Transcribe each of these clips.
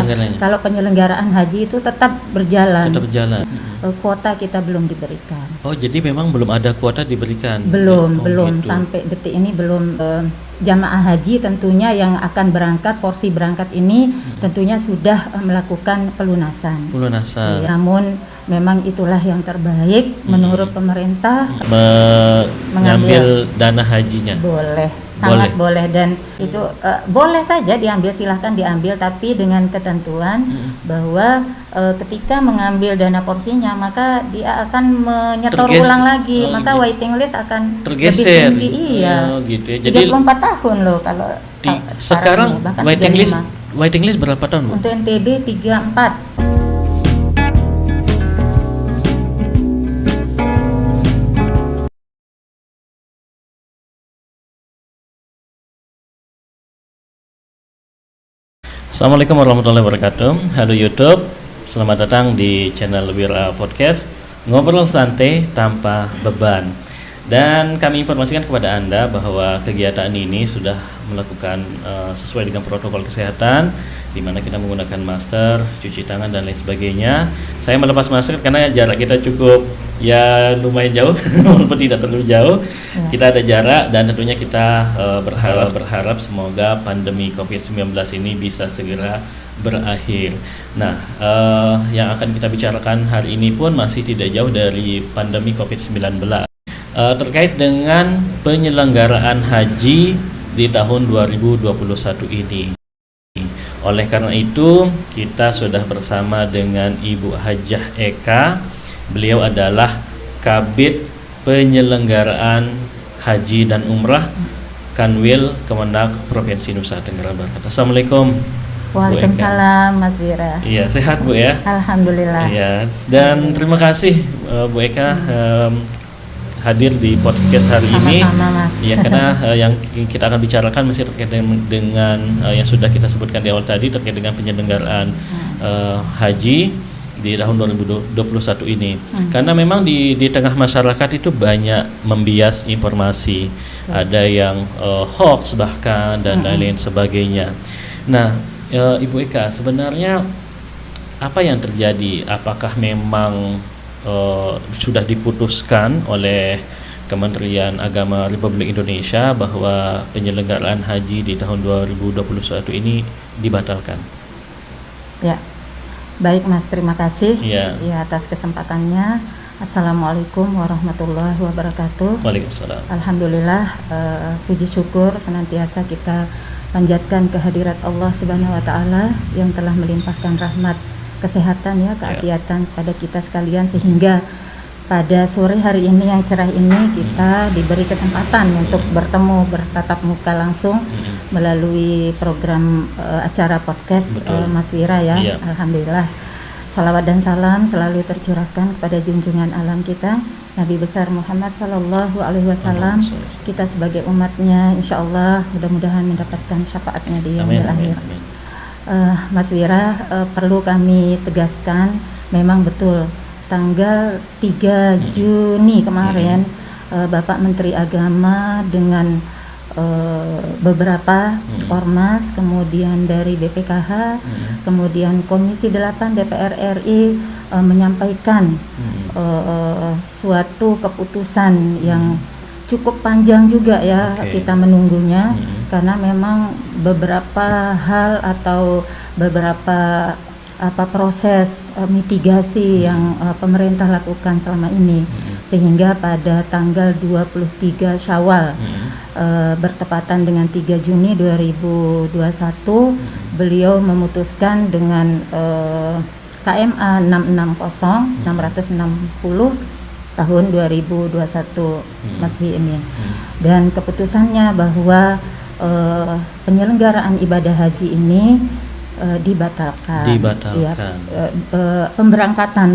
Penyelenggaranya. Kalau penyelenggaraan haji itu tetap berjalan. Tetap berjalan. Kuota kita belum diberikan. Oh, jadi memang belum ada kuota diberikan. Belum gitu. sampai detik ini belum. Jamaah haji tentunya yang akan berangkat, porsi berangkat ini tentunya sudah melakukan pelunasan. Namun memang itulah yang terbaik menurut pemerintah. Mengambil dana hajinya. Sangat boleh dan itu boleh saja diambil, silahkan diambil, tapi dengan ketentuan bahwa ketika mengambil dana porsinya maka dia akan menyetor ulang lagi, maka gitu. waiting list akan tergeser. lebih tinggi. Gitu ya. Jadi 34 tahun loh kalau sekarang ini, waiting list berapa tahun, Bu? Untuk NTB 34. Assalamualaikum warahmatullahi wabarakatuh. Halo YouTube, selamat datang di channel Wira Podcast, ngobrol santai tanpa beban. Dan kami informasikan kepada Anda bahwa kegiatan ini sudah melakukan sesuai dengan protokol kesehatan, di mana kita menggunakan masker, cuci tangan dan lain sebagainya. Saya melepas masker karena jarak kita cukup lumayan jauh, walaupun tidak terlalu jauh. Kita ada jarak dan tentunya kita berharap semoga pandemi COVID-19 ini bisa segera berakhir. Nah, yang akan kita bicarakan hari ini pun masih tidak jauh dari pandemi COVID-19. Terkait dengan penyelenggaraan haji di tahun 2021 ini. Oleh karena itu, kita sudah bersama dengan Ibu Hajah Eka. Beliau adalah Kabid Penyelenggaraan Haji dan Umrah Kanwil Kemenag Provinsi Nusa Tenggara Barat. Assalamualaikum. Waalaikumsalam, Mas Wira. Iya, sehat Bu ya? Alhamdulillah. Iya, dan terima kasih Bu Eka hadir di podcast hari ini. Mas. Ya, karena yang kita akan bicarakan masih terkait dengan yang sudah kita sebutkan di awal tadi, terkait dengan penyelenggaraan haji di tahun 2021 ini. Karena memang di tengah masyarakat itu banyak membias informasi, ada yang hoax bahkan dan lain sebagainya. Nah, Ibu Eka, sebenarnya apa yang terjadi? Apakah memang sudah diputuskan oleh Kementerian Agama Republik Indonesia bahwa penyelenggaraan haji di tahun 2021 ini dibatalkan? Ya, baik Mas, terima kasih ya atas kesempatannya. Assalamualaikum warahmatullahi wabarakatuh. Waalaikumsalam. Alhamdulillah, puji syukur senantiasa kita panjatkan kehadirat Allah Subhanahu wa Ta'ala yang telah melimpahkan rahmat kesehatan keafiatan pada kita sekalian, sehingga pada sore hari ini yang cerah ini kita diberi kesempatan untuk bertatap muka langsung melalui program acara podcast Mas Wira ya. Alhamdulillah, salawat dan salam selalu tercurahkan kepada junjungan alam kita Nabi besar Muhammad Sallallahu Alaihi Wasallam. Kita sebagai umatnya insya Allah mudah-mudahan mendapatkan syafaatnya di yaumil akhir. Mas Wira, perlu kami tegaskan, memang betul tanggal 3 Juni kemarin Bapak Menteri Agama dengan beberapa ormas, kemudian dari BPKH, kemudian Komisi 8 DPR RI menyampaikan suatu keputusan yang cukup panjang juga ya. Kita menunggunya karena memang beberapa hal atau beberapa proses mitigasi yang pemerintah lakukan selama ini, sehingga pada tanggal 23 Syawal bertepatan dengan 3 Juni 2021 beliau memutuskan dengan KMA 660 tahun 2021 Masih ini, dan keputusannya bahwa penyelenggaraan ibadah haji ini dibatalkan. Ya, pemberangkatan,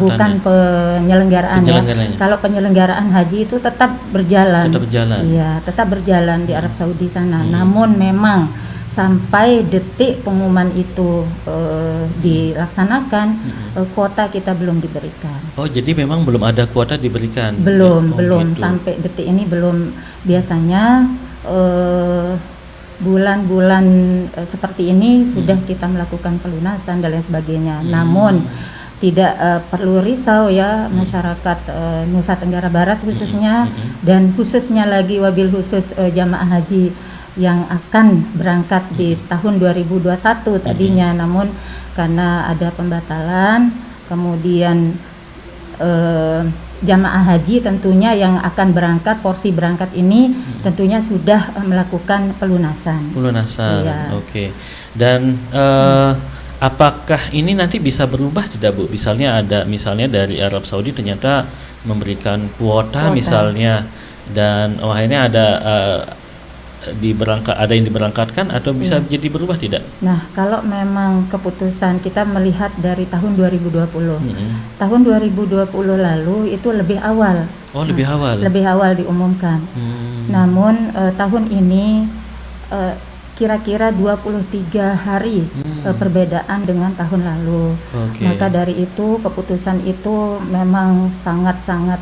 bukan penyelenggaraannya. Kalau penyelenggaraan haji itu tetap berjalan. Iya, tetap berjalan di Arab Saudi sana. Namun memang sampai detik pengumuman itu dilaksanakan, kuota kita belum diberikan. Oh, jadi memang belum ada kuota diberikan? Belum gitu. Sampai detik ini belum. Biasanya bulan-bulan seperti ini sudah kita melakukan pelunasan dan lain sebagainya. Namun tidak perlu risau ya masyarakat Nusa Tenggara Barat khususnya, dan khususnya lagi wabil khusus jamaah haji yang akan berangkat di tahun 2021 tadinya, namun karena ada pembatalan, kemudian jamaah haji tentunya yang akan berangkat, porsi berangkat ini tentunya sudah melakukan pelunasan. Iya. Oke. Dan apakah ini nanti bisa berubah tidak Bu? Misalnya dari Arab Saudi ternyata memberikan kuota misalnya, dan akhirnya ada yang diberangkatkan, atau bisa jadi berubah tidak? Nah, kalau memang keputusan kita melihat dari tahun 2020, tahun 2020 lalu itu lebih awal. Lebih awal. Lebih awal diumumkan. Namun tahun ini kira-kira 23 hari perbedaan dengan tahun lalu. Maka dari itu keputusan itu memang sangat-sangat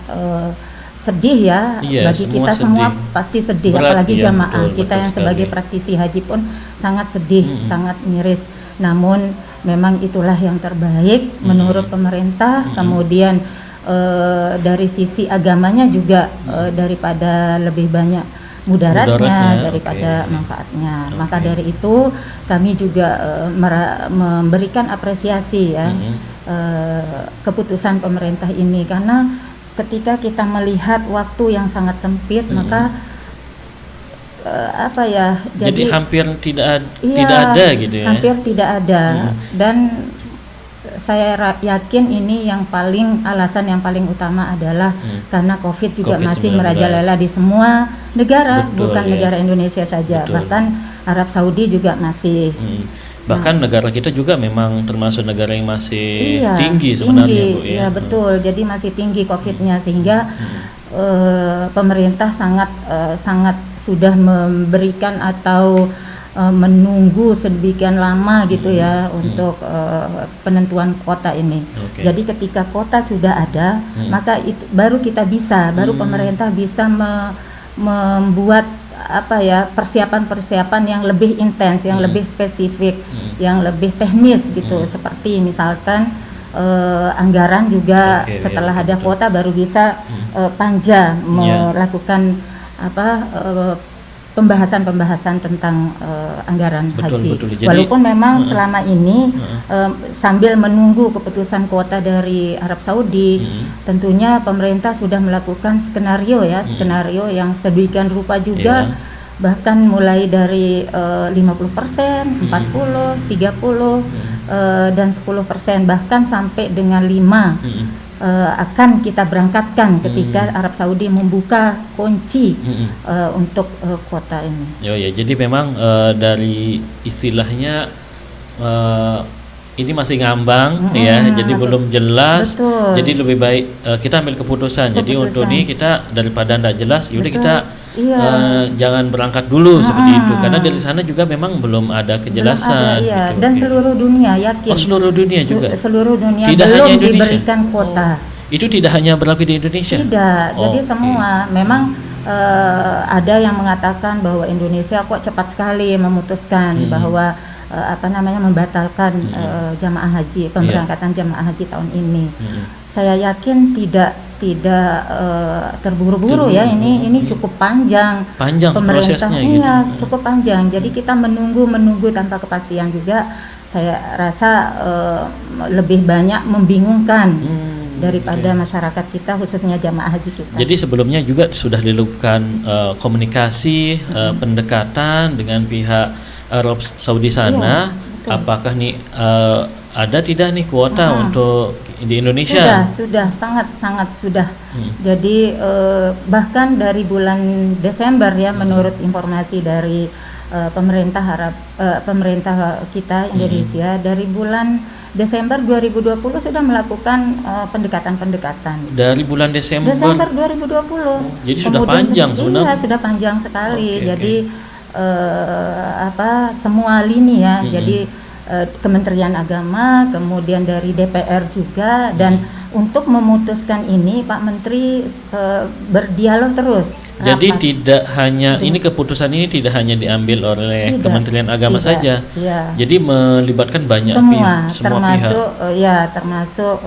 sedih ya, bagi kita semua pasti sedih. Berat, apalagi jamaah kita yang sebagai praktisi haji pun sangat sedih, sangat miris. Namun memang itulah yang terbaik menurut pemerintah. Kemudian dari sisi agamanya juga daripada lebih banyak mudaratnya daripada manfaatnya. Maka dari itu kami juga memberikan apresiasi ya keputusan pemerintah ini, karena ketika kita melihat waktu yang sangat sempit, maka jadi hampir tidak ada gitu ya. Hampir tidak ada. Dan saya yakin ini alasan yang paling utama adalah karena COVID juga masih merajalela di semua negara, bukan negara Indonesia saja. Bahkan Arab Saudi juga masih. Bahkan negara kita juga memang termasuk negara yang masih tinggi sebenarnya, Bu ya. Iya, betul. Jadi masih tinggi COVID-nya, sehingga pemerintah sangat sudah memberikan atau menunggu sedemikian lama gitu ya untuk penentuan kuota ini. Jadi ketika kuota sudah ada, maka itu baru baru pemerintah bisa membuat persiapan-persiapan yang lebih intens, yang lebih spesifik, yang lebih teknis gitu. Seperti misalkan anggaran juga setelah ada kuota baru bisa Panja melakukan pembahasan tentang anggaran haji. Jadi, walaupun memang selama ini sambil menunggu keputusan kuota dari Arab Saudi, tentunya pemerintah sudah melakukan skenario yang sedemikian rupa juga, bahkan mulai dari 50%, 40%, 30%, dan 10%, bahkan sampai dengan 5%. Akan kita berangkatkan ketika Arab Saudi membuka kunci untuk kuota ini. Jadi memang dari istilahnya ini masih ngambang jadi belum jelas. Betul. Jadi lebih baik kita ambil keputusan. Jadi untuk ini kita daripada tidak jelas, yaudah kita jangan berangkat dulu seperti itu, karena dari sana juga memang belum ada kejelasan. Gitu. Dan seluruh dunia yakin. Seluruh dunia juga. Seluruh dunia tidak belum diberikan kuota. Itu tidak hanya berlaku di Indonesia. Tidak. Jadi semua memang ada yang mengatakan bahwa Indonesia kok cepat sekali memutuskan bahwa membatalkan jamaah haji, pemberangkatan jamaah haji tahun ini. Saya yakin tidak terburu-buru ya, ini cukup panjang pemerintah prosesnya cukup panjang. Jadi kita menunggu tanpa kepastian juga, saya rasa lebih banyak membingungkan daripada masyarakat kita, khususnya jamaah haji kita. Jadi sebelumnya juga sudah dilakukan komunikasi pendekatan dengan pihak Arab Saudi sana. Apakah nih ada tidak nih kuota untuk di Indonesia? Sudah sangat sudah. Jadi bahkan dari bulan Desember ya, menurut informasi dari pemerintah kita Indonesia, dari bulan Desember 2020 sudah melakukan pendekatan. Dari bulan Desember 2020. Jadi sudah panjang sebenarnya. Iya, sudah panjang sekali. Jadi semua lini ya. Jadi Kementerian Agama, kemudian dari DPR juga, dan untuk memutuskan ini Pak Menteri berdialog terus. Jadi rapat. tidak hanya ini keputusan ini tidak hanya diambil oleh Tidak, Kementerian Agama tidak, saja. ya. Jadi melibatkan banyak semua, semua termasuk pihak. termasuk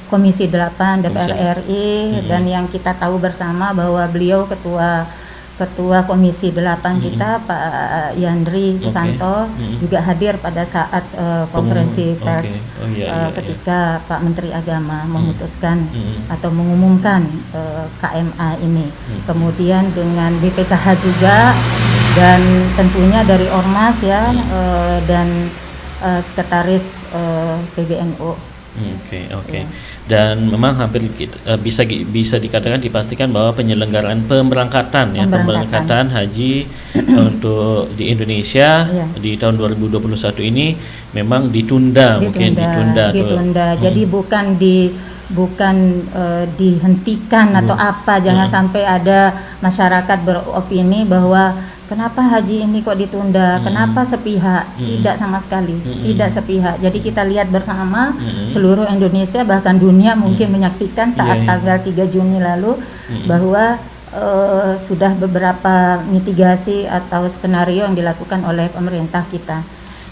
Komisi 8 DPR RI dan yang kita tahu bersama bahwa beliau Ketua Komisi 8 kita Pak Yandri Susanto juga hadir pada saat konferensi pers ketika Pak Menteri Agama memutuskan atau mengumumkan KMA ini. Kemudian dengan BPKH juga dan tentunya dari Ormas ya dan Sekretaris PBNU. Oke. Dan memang hampir bisa dikatakan dipastikan bahwa penyelenggaraan pemberangkatan haji untuk di Indonesia di tahun 2021 ini memang ditunda. Jadi bukan dihentikan atau apa. Jangan sampai ada masyarakat beropini bahwa kenapa haji ini kok ditunda? Kenapa sepihak? Tidak sama sekali, tidak sepihak. Jadi kita lihat bersama seluruh Indonesia bahkan dunia mungkin menyaksikan saat tanggal 3 Juni lalu bahwa sudah beberapa mitigasi atau skenario yang dilakukan oleh pemerintah kita.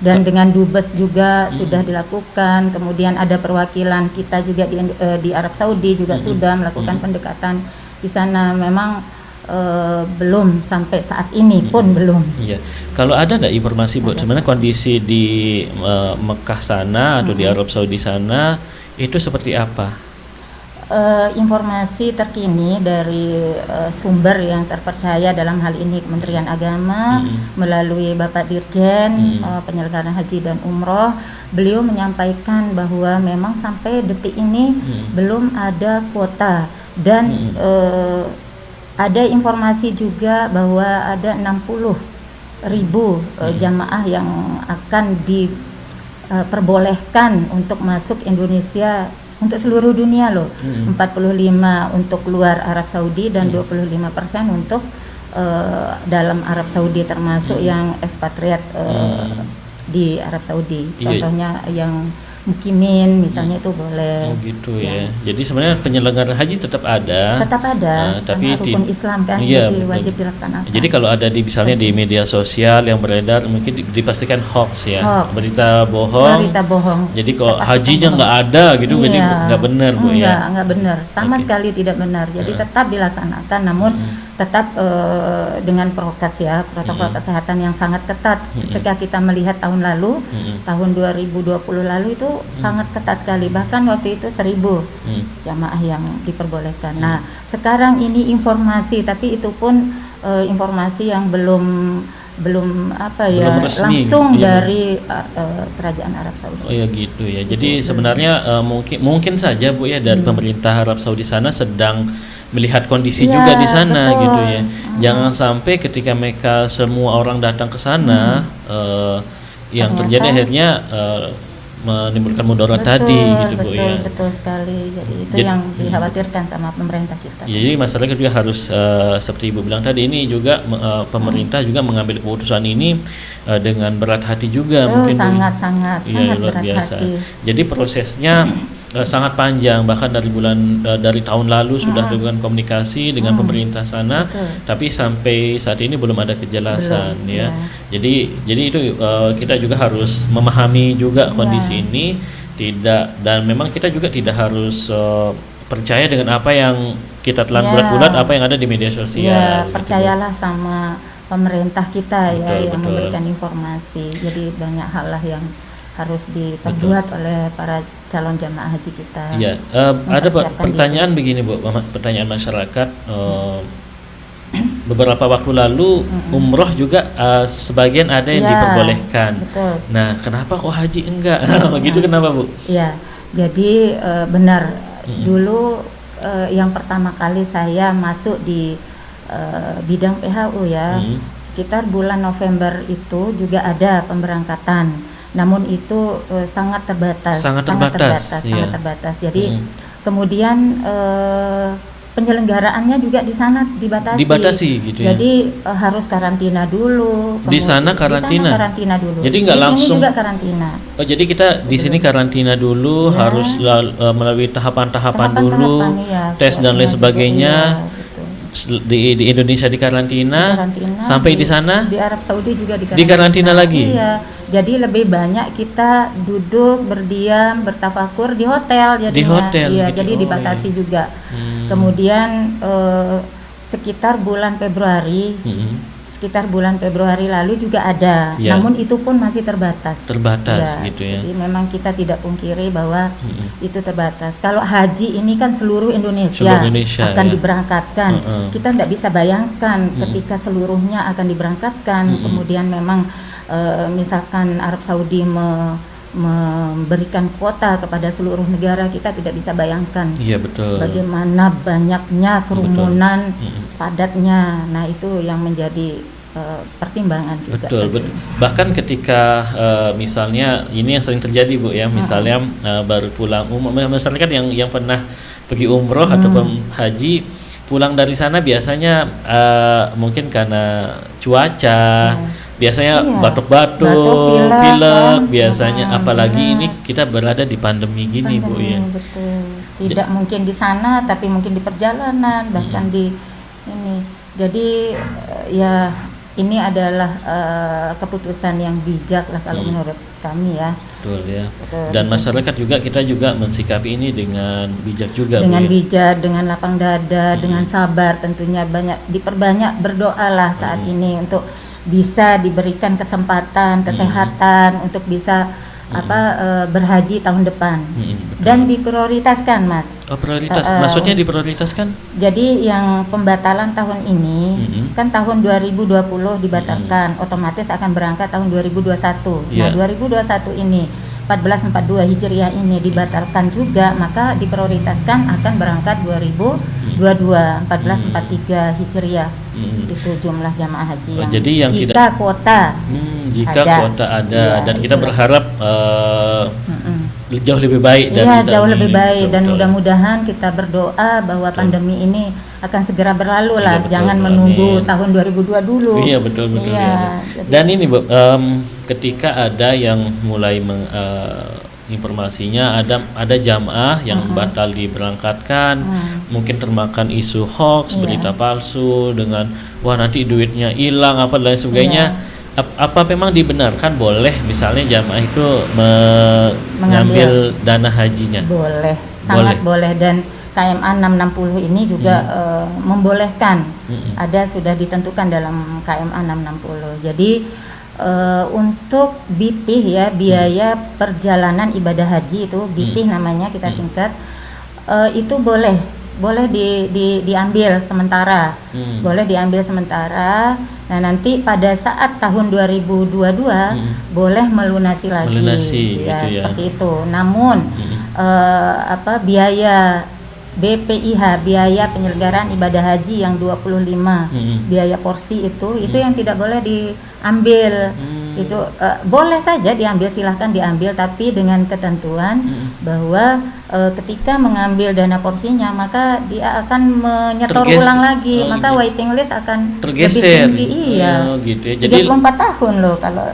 Dan dengan Dubes juga sudah dilakukan. Kemudian ada perwakilan kita juga di Arab Saudi juga sudah melakukan pendekatan di sana. Memang belum sampai saat ini pun belum. Iya. Kalau ada nggak informasi Bu, sebenarnya kondisi di Mekah sana atau di Arab Saudi sana itu seperti apa? Informasi terkini dari sumber yang terpercaya dalam hal ini Kementerian Agama melalui Bapak Dirjen Penyelenggaraan Haji dan Umroh, beliau menyampaikan bahwa memang sampai detik ini belum ada kuota dan ada informasi juga bahwa ada 60.000 jamaah yang akan diperbolehkan untuk masuk Indonesia untuk seluruh dunia loh. 45 untuk luar Arab Saudi dan 25% untuk dalam Arab Saudi, termasuk yang ekspatriat di Arab Saudi. Contohnya yang mukimin misalnya itu boleh. Gitu ya. Jadi sebenarnya penyelenggaraan haji tetap ada. Tapi rukun Islam kan jadi wajib dilaksanakan. Jadi kalau ada misalnya di media sosial yang beredar mungkin dipastikan hoax ya. Berita bohong. Jadi kalau hajinya nggak ada gitu, jadi nggak benar Bu ya. Nggak benar, sama sekali tidak benar. Jadi tetap dilaksanakan, namun tetap dengan prokes ya, protokol kesehatan yang sangat ketat. Ketika kita melihat tahun lalu, tahun 2020 lalu itu sangat ketat sekali, bahkan waktu itu 1.000 jamaah yang diperbolehkan. Nah sekarang ini informasi, tapi itu pun informasi yang belum langsung dari kerajaan Arab Saudi. Oh ya gitu ya. Jadi sebenarnya mungkin saja Bu ya dari pemerintah Arab Saudi sana sedang melihat kondisi juga di sana gitu ya. Jangan sampai ketika mereka semua orang datang ke sana yang terjadi akhirnya menimbulkan mudarat tadi gitu Bu ya. Betul sekali. Jadi itu yang dikhawatirkan sama pemerintah kita. Jadi masyarakat juga harus seperti Ibu bilang tadi, ini juga pemerintah juga mengambil keputusan ini dengan berat hati juga mungkin sangat luar berat biasa. hati. Jadi prosesnya sangat panjang, bahkan dari tahun lalu sudah dilakukan komunikasi dengan pemerintah sana, tapi sampai saat ini belum ada kejelasan ya. Jadi itu kita juga harus memahami juga kondisi ini, dan memang kita juga tidak harus percaya dengan apa yang kita telan bulat-bulat apa yang ada di media sosial. Percayalah sama pemerintah kita yang memberikan informasi. Jadi banyak hal lah yang harus diperbuat oleh para calon jamaah haji kita. Iya, ada pertanyaan begini Bu, pertanyaan masyarakat. Beberapa waktu lalu umroh juga sebagian ada yang diperbolehkan. Betul. Nah, kenapa kok haji enggak? Begitu kenapa Bu? Iya, jadi benar. Dulu yang pertama kali saya masuk di bidang PHU ya, sekitar bulan November itu juga ada pemberangkatan. Namun itu sangat terbatas. Jadi kemudian penyelenggaraannya juga di sana dibatasi. Dibatasi gitu ya. Jadi harus karantina dulu. Di sana karantina. Di sana karantina dulu. Jadi nggak di langsung. sini juga karantina. Oh, jadi kita di sini karantina dulu, Ya. harus melalui tahapan-tahapan dulu, iya, tes dan lain swabnya sebagainya. juga, iya, betul. Di Indonesia di karantina, sampai di sana di Arab Saudi juga di karantina lagi. Iya, jadi lebih banyak kita duduk berdiam bertafakur di hotel jadinya. Di hotel Iya, gitu. jadi dibatasi iya. juga. Kemudian sekitar bulan Februari, sekitar bulan Februari lalu juga ada, Ya. namun itu pun masih terbatas. Terbatas gitu ya. Jadi memang kita tidak pungkiri bahwa itu terbatas. Kalau haji ini kan seluruh Indonesia, akan ya. diberangkatkan. Kita tidak bisa bayangkan ketika seluruhnya akan diberangkatkan, kemudian memang misalkan Arab Saudi memberikan kuota kepada seluruh negara, kita tidak bisa bayangkan. Iya betul. Bagaimana banyaknya kerumunan, padatnya. Nah itu yang menjadi pertimbangan juga. Betul. Bahkan ketika misalnya ini yang sering terjadi Bu ya, misalnya baru pulang masyarakat yang pernah pergi umroh ataupun haji, pulang dari sana biasanya mungkin karena cuaca. Biasanya batuk-batuk, pilek biasanya, apalagi ini kita berada di pandemi gini Bu ya. Betul. Tidak mungkin di sana, tapi mungkin di perjalanan, bahkan di ini. Jadi ya ini adalah keputusan yang bijak lah kalau menurut kami ya. Betul ya. Dan masyarakat juga kita juga mensikapi ini dengan bijak juga. Dengan Bu, ya? bijak, dengan lapang dada, dengan sabar tentunya, diperbanyak berdoalah saat ini untuk bisa diberikan kesempatan kesehatan untuk bisa berhaji tahun depan. Dan diprioritaskan Mas. Oh prioritas, maksudnya diprioritaskan? Jadi yang pembatalan tahun ini kan tahun 2020 dibatalkan, otomatis akan berangkat tahun 2021. Nah 2021 ini 1442 Hijriah ini dibatalkan juga, maka diprioritaskan akan berangkat 2022 1443 Hijriah. Itu jumlah jamaah haji yang jadi yang jika kuota ada dan kita berharap jauh lebih baik dari jauh lebih baik dan betul. Mudah-mudahan kita berdoa bahwa pandemi ini akan segera berlalu lah, jangan menunggu tahun 2002 dulu. Iya betul. Iya, dan ini Bu, ketika ada yang mulai informasinya ada jamaah yang batal diberangkatkan, mungkin termakan isu hoax, berita palsu dengan wah nanti duitnya hilang apa dan lain sebagainya. Apa memang dibenarkan boleh misalnya jamaah itu mengambil dana hajinya? Boleh, sangat boleh. Dan KMA 660 ini juga membolehkan. Ada sudah ditentukan dalam KMA 660. Jadi untuk BPIH ya, biaya perjalanan ibadah haji itu BPIH namanya, kita singkat, itu boleh diambil sementara. Boleh diambil sementara. Nah, nanti pada saat tahun 2022 boleh melunasi lagi. Ya, seperti itu. Namun biaya BPIH, biaya penyelenggaraan ibadah haji yang 25 biaya porsi itu yang tidak boleh diambil. Itu boleh saja diambil, silahkan diambil, tapi dengan ketentuan bahwa ketika mengambil dana porsinya maka dia akan menyetor ulang lagi, maka waiting list akan tergeser. lebih tinggi. Gitu ya. Jadi 34 tahun loh kalau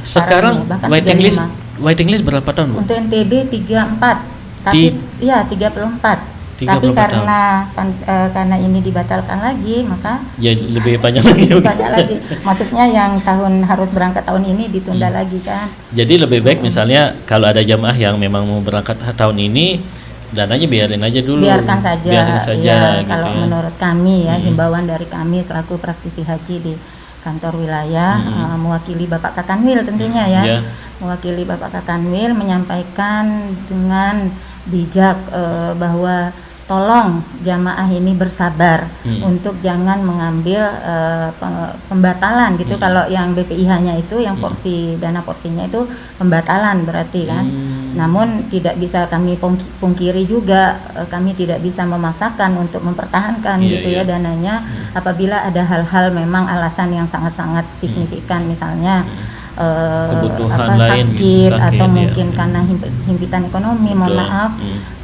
sekarang ini, waiting list berapa tahun Bu? Untuk NTB 34, tapi 34. Tapi karena ini dibatalkan lagi, maka ya lebih panjang lagi. Maksudnya yang harus berangkat tahun ini ditunda lagi kan. Jadi lebih baik misalnya kalau ada jamaah yang memang mau berangkat tahun ini, dananya biarin aja dulu. Biarkan saja. Gitu kalau menurut kami ya, himbauan dari kami selaku praktisi haji di kantor wilayah, mewakili Bapak Kakanwil tentunya ya. Mewakili Bapak Kakanwil menyampaikan dengan bijak bahwa tolong jamaah ini bersabar untuk jangan mengambil pembatalan gitu. Kalau yang BPIH-nya itu yang dana porsinya itu pembatalan berarti kan. Namun tidak bisa kami pungkiri juga, kami tidak bisa memaksakan untuk mempertahankan dananya apabila ada hal-hal memang alasan yang sangat-sangat signifikan, misalnya kebutuhan lain sakit, atau ya. mungkin karena himpitan ekonomi, mohon maaf.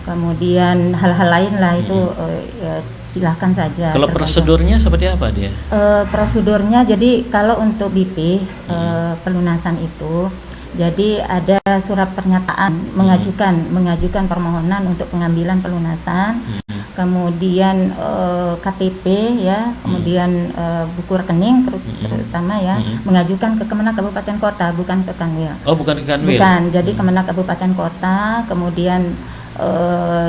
Kemudian hal-hal lain lah itu ya, silahkan saja. Kalau prosedurnya seperti apa dia? Prosedurnya jadi kalau untuk BP pelunasan itu, jadi ada surat pernyataan mengajukan permohonan untuk pengambilan pelunasan, kemudian KTP ya, kemudian buku rekening terutama ya, mengajukan ke Kemenak Kabupaten Kota, bukan ke Kanwil. Oh, bukan ke Kanwil. Bukan, jadi Kemenak Kabupaten Kota, kemudian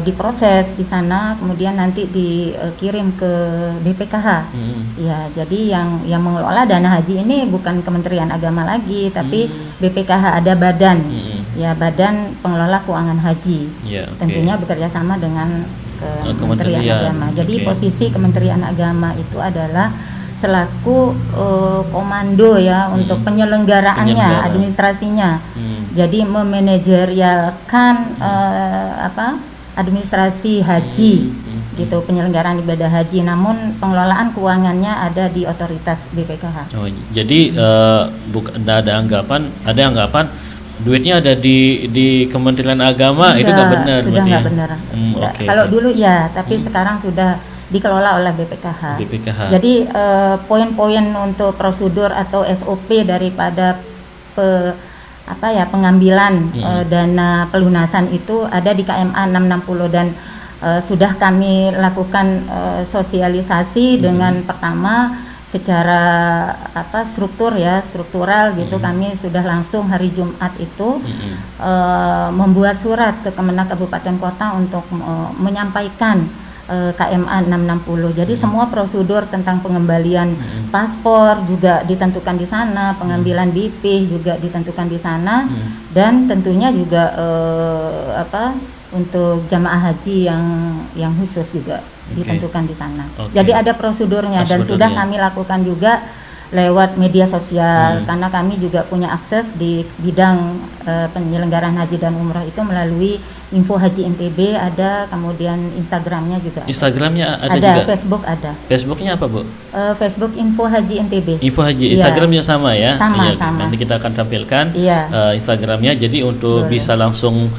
diproses di sana, kemudian nanti dikirim ke BPKH. Ya, jadi yang mengelola dana haji ini bukan Kementerian Agama lagi, tapi BPKH, ada badan, ya, Badan Pengelola Keuangan Haji. Ya, tentunya bekerja sama dengan Kementerian Agama. Jadi posisi Kementerian Agama itu adalah selaku komando ya untuk penyelenggaraannya, administrasinya. Jadi memanajerialkan administrasi haji gitu, penyelenggaraan ibadah haji, namun pengelolaan keuangannya ada di otoritas BPKH. Oh, jadi ada anggapan duitnya ada di Kementerian Agama. Enggak, itu nggak benar. Sudah nggak benar. Okay. Kalau dulu ya, tapi sekarang sudah dikelola oleh BPKH. Jadi poin-poin untuk prosedur atau SOP daripada pengambilan dana pelunasan itu ada di KMA 660, dan sudah kami lakukan sosialisasi dengan pertama secara struktural gitu. Kami sudah langsung hari Jumat itu membuat surat ke Kemenak Kabupaten Kota untuk menyampaikan KMA 660. Jadi semua prosedur tentang pengembalian paspor juga ditentukan di sana, pengambilan BP juga ditentukan di sana, dan tentunya juga untuk jamaah haji yang khusus juga ditentukan di sana. Jadi ada prosedurnya, dan sudah kami lakukan juga lewat media sosial, karena kami juga punya akses di bidang penyelenggaraan haji dan umrah itu melalui Info Haji NTB ada, kemudian Instagramnya juga. Instagramnya ada juga. Facebook ada. Facebooknya apa, Bu? Facebook Info Haji NTB. Info Haji, Instagramnya sama ya? Sama. Nanti kita akan tampilkan Instagramnya, jadi untuk bisa langsung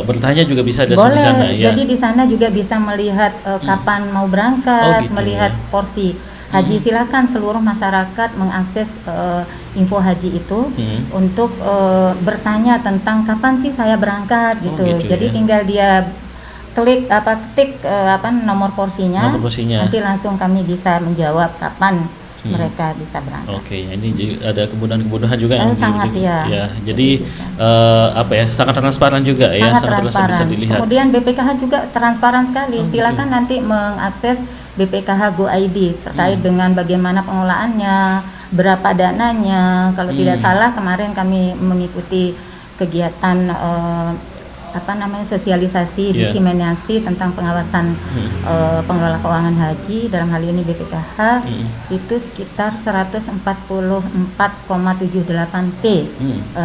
bertanya juga bisa di sana ya. Jadi di sana juga bisa melihat kapan mau berangkat, melihat porsi haji. Silakan seluruh masyarakat mengakses Info Haji itu untuk bertanya tentang kapan sih saya berangkat gitu. Jadi tinggal dia ketik nomor porsinya, nanti langsung kami bisa menjawab kapan mereka bisa berangkat. Ini ada kemudahan-kemudahan juga yang sangat jadi sangat transparan juga ya, sangat transparan. Bisa dilihat. Kemudian BPKH juga transparan sekali. Silakan nanti mengakses BPKH Go ID terkait dengan bagaimana pengelolaannya, berapa dananya. Kalau tidak salah kemarin kami mengikuti kegiatan sosialisasi, diseminasi tentang pengawasan pengelola keuangan haji, dalam hal ini BPKH, itu sekitar 144,78 T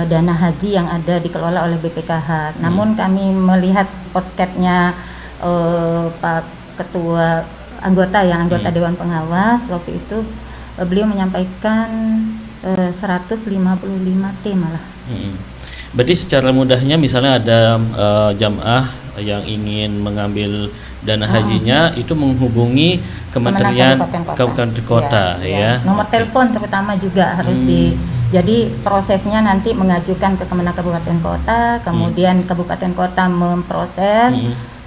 dana haji yang ada dikelola oleh BPKH. Namun kami melihat posketnya Pak Ketua anggota Dewan Pengawas waktu itu, beliau menyampaikan 155 T malah. Berarti secara mudahnya misalnya ada jamaah yang ingin mengambil dana hajinya itu menghubungi Kementerian Kabupaten Kota ya. Nomor telepon terutama juga harus jadi prosesnya nanti mengajukan ke Kemenak Kabupaten Kota, kemudian Kabupaten Kota memproses.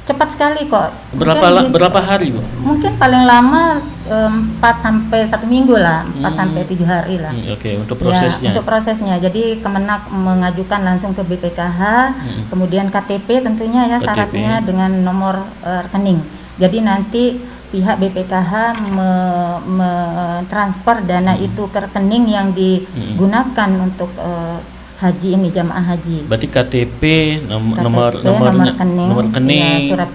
Cepat sekali kok. Berapa hari, Bu? Mungkin paling lama 4 sampai 1 minggu lah, 4 sampai 7 hari lah. Untuk prosesnya. Untuk prosesnya. Jadi Kemenak mengajukan langsung ke BPKH, kemudian KTP tentunya ya, syaratnya dengan nomor rekening. Jadi nanti pihak BPKH mentransfer dana itu ke rekening yang digunakan untuk haji ini, jamaah haji. Berarti KTP, nomor rekening, surat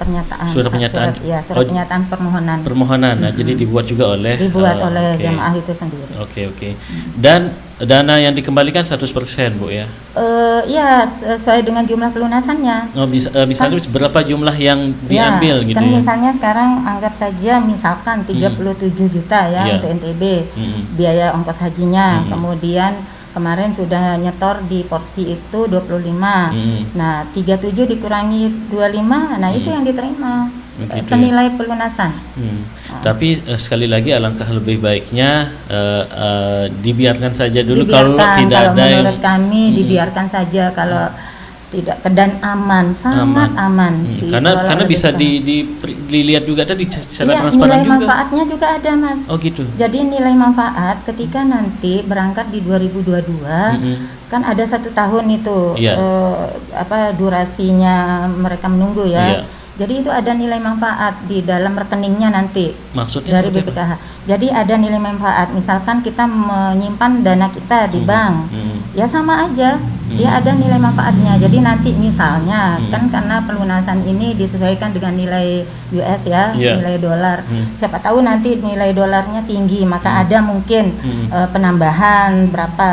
pernyataan permohonan. Nah, jadi dibuat juga oleh jamaah itu sendiri. Dan dana yang dikembalikan 100%, Bu ya? Sesuai dengan jumlah pelunasannya. Misalnya berapa jumlah yang diambil gitu ya? Misalnya sekarang anggap saja misalkan 37 juta ya untuk NTB biaya ongkos hajinya, kemudian kemarin sudah nyetor di porsi itu 25. Nah, 37 dikurangi 25, nah itu yang diterima Begitu senilai pelunasan. Tapi sekali lagi alangkah lebih baiknya dibiarkan saja dulu Dibiarkan, kalau tidak kalau ada menurut kami dibiarkan saja kalau tidak, dan aman, sangat aman. Karena bisa dilihat juga tadi secara Iya, transparan nilai juga. manfaatnya juga ada, Mas. Oh gitu. Jadi nilai manfaat ketika nanti berangkat di 2022 kan ada 1 tahun itu Iya. durasinya mereka menunggu ya. Iya. Jadi itu ada nilai manfaat di dalam rekeningnya nanti Maksudnya dari seperti BPKH. Jadi ada nilai manfaat. Misalkan kita menyimpan dana kita di bank, ya sama aja. Dia ada nilai manfaatnya. Jadi nanti misalnya kan karena pelunasan ini disesuaikan dengan nilai US ya, nilai dolar. Siapa tahu nanti nilai dolarnya tinggi, maka ada mungkin penambahan berapa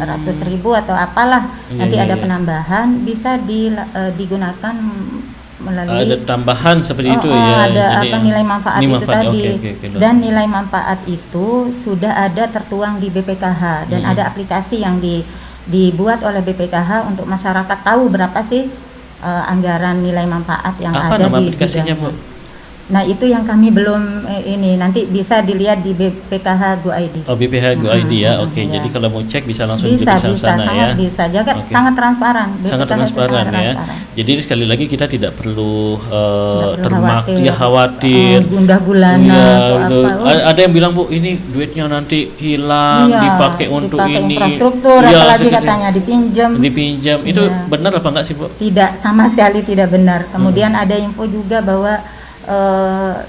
ratus ribu atau apalah. Nanti ada penambahan, bisa digunakan melalui ada tambahan seperti itu ya. Ada Jadi nilai manfaat itu tadi. Okay. Dan nilai manfaat itu sudah ada tertuang di BPKH dan ada aplikasi yang dibuat oleh BPKH untuk masyarakat tahu berapa sih anggaran nilai manfaat yang apa ada nama di aplikasinya, bidangnya. Bu? Nah, itu yang kami belum ini nanti bisa dilihat di BPKH Go ID. Oh, BPKH Go ID ya. Oke. Ya. Jadi kalau mau cek bisa langsung bisa ke sana sangat ya. bisa. Jaga sangat transparan. Sangat BPKH transparan sangat ya. transparan. Jadi sekali lagi kita tidak perlu khawatir. khawatir. Gundah gulana atau apa. Ada yang bilang, Bu, ini duitnya nanti hilang, dipakai untuk ini. Infrastruktur, apalagi katanya dipinjam. Itu benar apa enggak sih, Bu? Tidak, sama sekali tidak benar. Kemudian ada info juga bahwa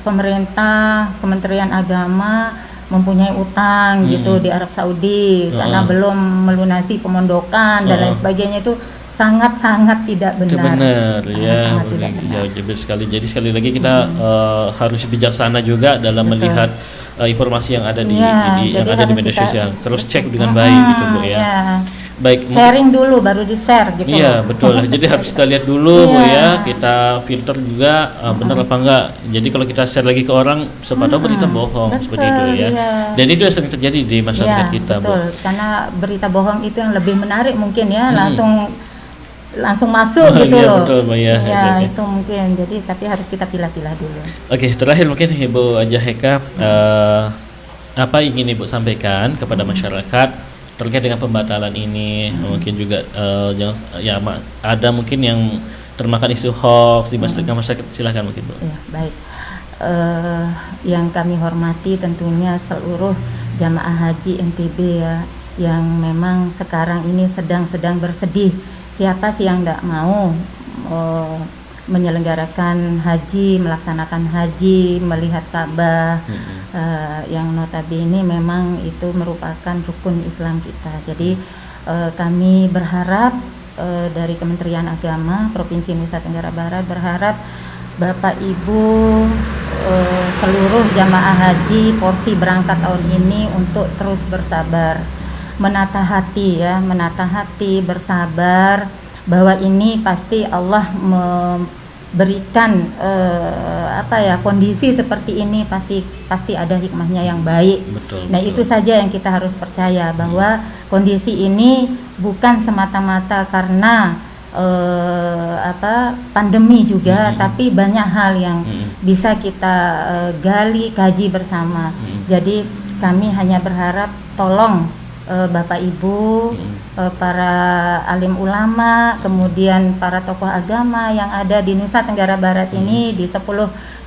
pemerintah, Kementerian Agama mempunyai utang gitu di Arab Saudi karena belum melunasi pemondokan dan lain sebagainya. Itu sangat-sangat tidak benar. Itu benar ya. Ya, Jadi sekali lagi kita harus bijaksana juga dalam melihat informasi yang ada di media sosial. Terus cek dengan baik gitu, Bu ya. Baik, sharing dulu baru di-share gitu. Iya, betul. Jadi harus kita lihat dulu, Bu ya. Kita filter juga benar apa enggak. Jadi kalau kita share lagi ke orang, siapa tahu berita bohong seperti itu ya. Dan itu yang sering terjadi di masyarakat kita, betul. Bu. Karena berita bohong itu yang lebih menarik mungkin ya, langsung masuk gitu loh. Betul, Bu ya. Itu mungkin. Jadi tapi harus kita pilah-pilah dulu. Oke, terakhir mungkin Ibu Jaheka apa ingin Ibu sampaikan kepada masyarakat terkait dengan pembatalan ini? Mungkin juga ada mungkin yang termakan isu hoax di masyarakat. Silakan mungkin, Bu. Ya, baik. Yang kami hormati tentunya seluruh jamaah haji NTB ya, yang memang sekarang ini sedang bersedih. Siapa sih yang tidak mau menyelenggarakan haji, melaksanakan haji, melihat Ka'bah, yang notabene memang itu merupakan rukun Islam kita. Jadi kami berharap dari Kementerian Agama Provinsi Nusa Tenggara Barat berharap Bapak Ibu seluruh jamaah haji porsi berangkat tahun ini untuk terus bersabar, menata hati, bersabar, bahwa ini pasti Allah berikan kondisi seperti ini pasti ada hikmahnya yang baik. Betul. Itu saja yang kita harus percaya, bahwa kondisi ini bukan semata-mata karena pandemi juga, tapi banyak hal yang bisa kita gali, kaji bersama. Jadi kami hanya berharap tolong Bapak Ibu, para alim ulama, kemudian para tokoh agama yang ada di Nusa Tenggara Barat ini, di 10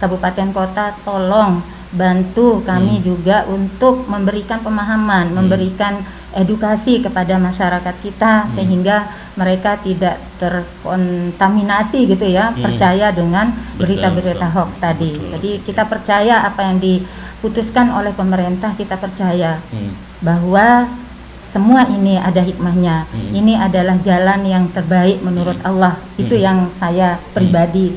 kabupaten kota, tolong bantu kami juga untuk memberikan pemahaman, memberikan edukasi kepada masyarakat kita, sehingga mereka tidak terkontaminasi gitu ya, percaya dengan berita-berita hoax tadi. Jadi kita percaya apa yang diputuskan oleh pemerintah, kita percaya bahwa semua ini ada hikmahnya. Ini adalah jalan yang terbaik menurut Allah. Itu yang saya pribadi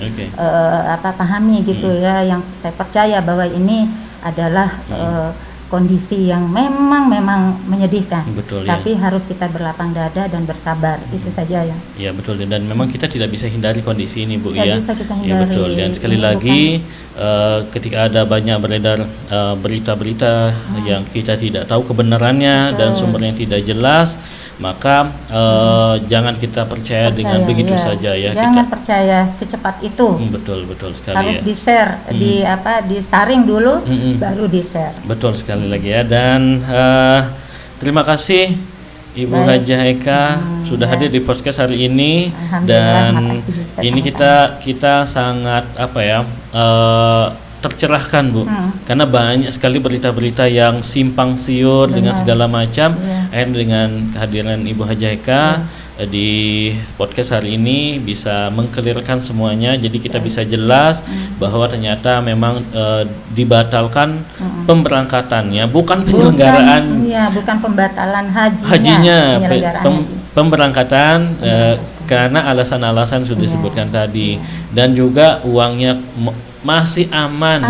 pahami gitu ya. Yang saya percaya bahwa ini adalah kondisi yang memang menyedihkan. Betul, ya. Tapi harus kita berlapang dada dan bersabar. Itu saja ya. Ya betul, dan memang kita tidak bisa hindari kondisi ini, Bu. Tidak Ya. bisa kita Ya hindari. betul. Dan sekali Ini lagi ketika ada banyak beredar berita-berita yang kita tidak tahu kebenarannya dan sumbernya tidak jelas, maka jangan kita percaya dengan begitu saja ya. Jangan percaya secepat itu. Betul sekali. Harus ya. di-share, disaring dulu, baru di-share. Betul sekali lagi ya. Dan terima kasih Ibu Baik. Hajah Eka sudah hadir di podcast hari ini. Alhamdulillah, Dan makasih juga ini sama-sama. kita sangat tercerahkan, Bu, karena banyak sekali berita-berita yang simpang siur dengan segala macam. Akhirnya dengan kehadiran Ibu Hajah Eka di podcast hari ini bisa mengkelirkan semuanya, jadi kita bisa jelas bahwa ternyata memang dibatalkan pemberangkatannya, bukan penyelenggaraan bukan pembatalan hajinya, penyelenggaraan haji. pemberangkatan karena alasan-alasan sudah disebutkan tadi, dan juga uangnya masih aman,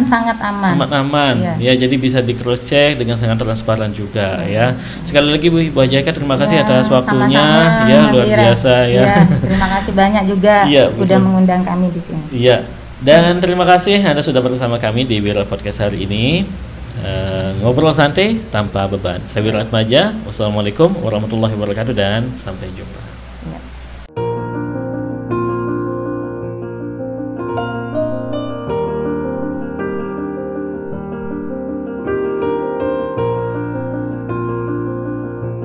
sangat aman. Ya, jadi bisa di cross check dengan sangat transparan juga ya. Sekali lagi Bu Ibu Hajah Eka, terima kasih atas waktunya, sama-sama, ya Mas luar Ira. biasa ya. Terima kasih banyak juga udah mengundang kami di sini. Iya, dan terima kasih Anda sudah bersama kami di Wira Podcast hari ini. Ngobrol santai tanpa beban. Saya Wira Atmaja. Wassalamualaikum warahmatullahi wabarakatuh dan sampai jumpa.